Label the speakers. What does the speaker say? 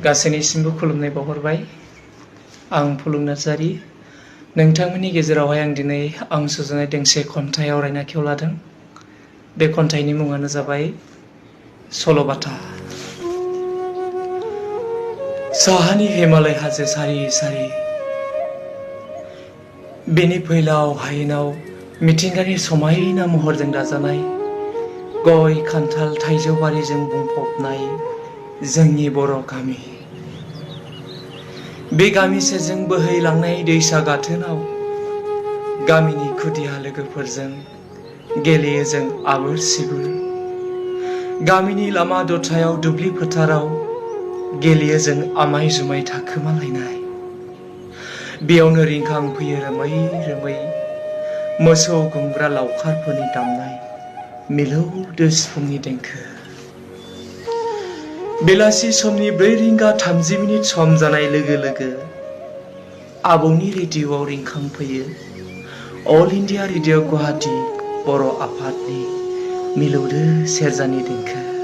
Speaker 1: गासैनिसिमबो खुलुमनाय बावहरबाय। आं फुलुं नार्जारि। नोंथांमोननि गेजेरावहाय आं दिनै आं सुजुनाय दोंसे खन्थाइ आवरायनो आखायाव लादों। बे खन्थाइनि मुङानो जाबाय सल'बाथा। साहानि हिमालय हाजो सारि सारि, बेनि फैलाव हायेनाव मिथिंगानि समायना महरजों दाजानाय गय खान्थाल थाइजौ बारिजों बुंफबनाय जोंनि बर' गामि। बे गामि सेरजों बोहैलांनाय दैसा गाथोनाव गामिनि खुदिया लोगोफोरजों गेलेयो जों आबोर सिबोर। गामिनि लामा दथायाव दुब्लि फोथाराव गेलेयो जों आमाय जुमाय थाखोमालायनाय। बेयावनो रिंखांफैयो रोमै रोमै मोसौ गुमग्रा लावखारफोरनि दामनाय मिलौदो सिफुंनि देंखो। बेलासि समनि 4:30 सम जानाय लोगो लोगो आबौनि रेडिअ'आव रिंखांफैयो अल इन्डिया रेडिअ' गुवाहाटी बर' आफादनि मिलौदो सेरजानि देंखो।